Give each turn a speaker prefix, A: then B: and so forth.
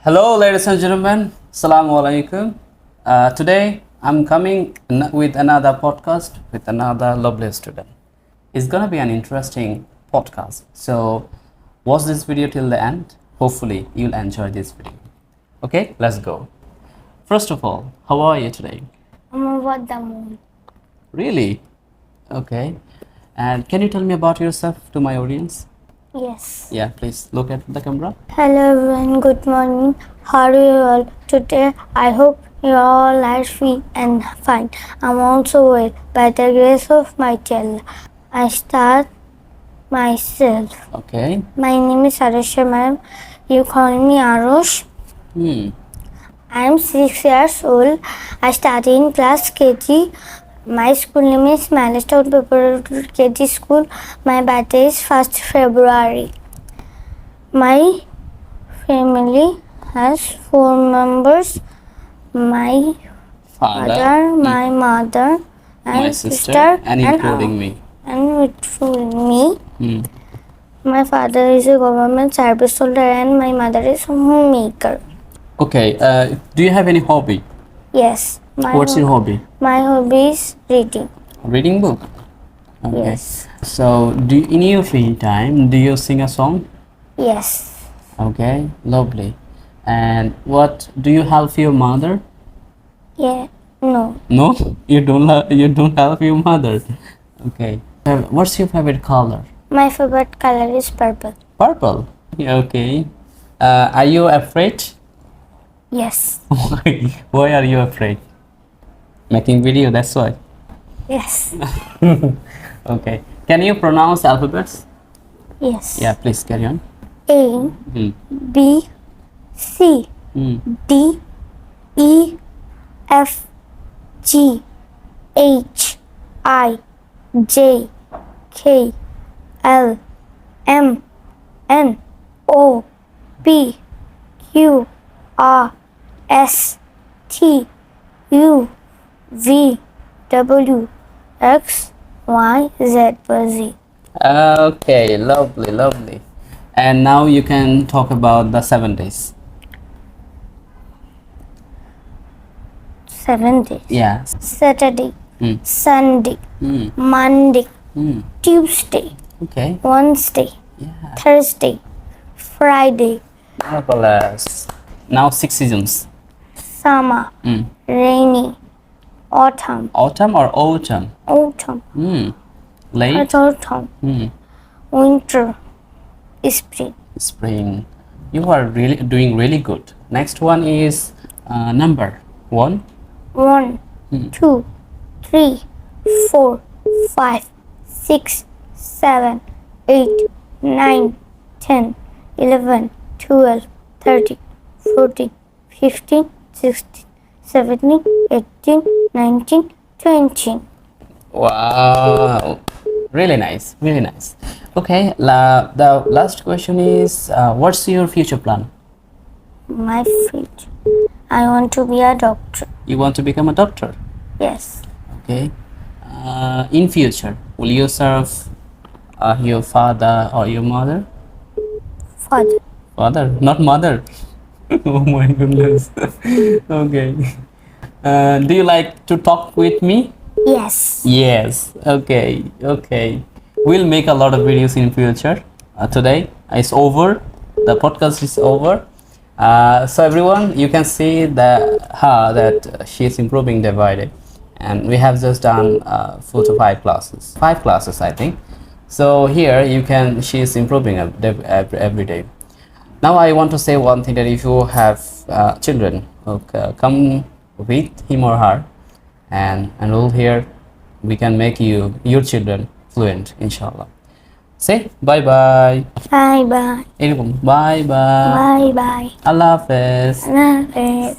A: Hello, ladies and gentlemen. Assalamu alaikum. Today, I'm coming with another podcast with another lovely student. It's gonna be an interesting podcast. So, watch this video till the end. Hopefully, you'll enjoy this video. Okay, let's go. First of all, how are you today?
B: I'm over the moon.
A: Really? Okay. And can you tell me about yourself to my audience?
B: Yes.
A: Yeah, please look at the camera.
B: Hello everyone, good morning. How are you all? Today I hope you all are free and fine. I'm also well by the grace of mighty Allah. I start myself.
A: Okay.
B: My name is Arusha ma'am. You call me Arush.
A: Hmm.
B: I'm 6 years old. I study in class KG. My school name is Milestone Preparatory KG School. My birthday is 1st February. My family has 4 members. My father, my mother, and
A: my sister, and including me.
B: me.
A: Hmm.
B: My father is a government service holder and my mother is a homemaker.
A: Okay. Do you have any hobby?
B: Yes.
A: What's your hobby?
B: My hobby is reading.
A: Reading book. Okay.
B: Yes.
A: So, in your free time, do you sing a song?
B: Yes.
A: Okay, lovely. And what do you help your mother?
B: Yeah. No.
A: No, you don't. You don't help your mother. Okay. What's your favorite color?
B: My favorite color is purple.
A: Purple. Yeah, okay. Are you afraid?
B: Yes.
A: Why are you afraid? Making video. That's why.
B: Yes.
A: Okay. Can you pronounce alphabets?
B: Yes.
A: Yeah, please carry on.
B: A,
A: Hmm.
B: B, C,
A: Hmm.
B: D, E, F, G, H, I, J, K, L, M, N, O, P, Q, R, S, T, U, V, W, X, Y, Z, Z.
A: Okay, lovely, lovely. And now you can talk about the 7 days.
B: 7 days.
A: Yeah.
B: Saturday,
A: Hmm.
B: Sunday,
A: Hmm.
B: Monday,
A: Hmm.
B: Tuesday,
A: Okay.
B: Wednesday,
A: Yeah.
B: Thursday, Friday,
A: Marvelous. Now 6 seasons.
B: summer,
A: Hmm.
B: rainy, autumn,
A: Autumn or autumn?
B: autumn,
A: Hmm. Late.
B: autumn,
A: Hmm.
B: winter, spring.
A: Spring. You are really doing really good. Next one is number 1.
B: 1,
A: Hmm.
B: 2, 3, 4, 5, 6, 7, 8, 9, 10, 11, 12, 13, 14, 15, 16, 17, 18, 19, 20.
A: Wow. Really nice. Really nice. Okay. The last question is what's your future plan?
B: My future. I want to be a doctor.
A: You want to become a doctor?
B: Yes.
A: Okay. In future, will you serve your father or your mother?
B: Father.
A: Father, not mother. Oh my goodness. Okay. Do you like to talk with me?
B: Yes.
A: Yes. Okay. Okay. We'll make a lot of videos in future. Today it's over. The podcast is over. So everyone, you can see that she is improving day by day, and we have just done 4 to 5 classes, 5 classes, I think. So here you can, she is improving every day. Now I want to say one thing, that if you have children, okay, come with him or her, and enroll here. We can make your children fluent, inshallah. Say bye bye.
B: Bye bye.
A: Bye bye.
B: Bye bye.
A: Allah Hafiz.
B: Allah Hafiz.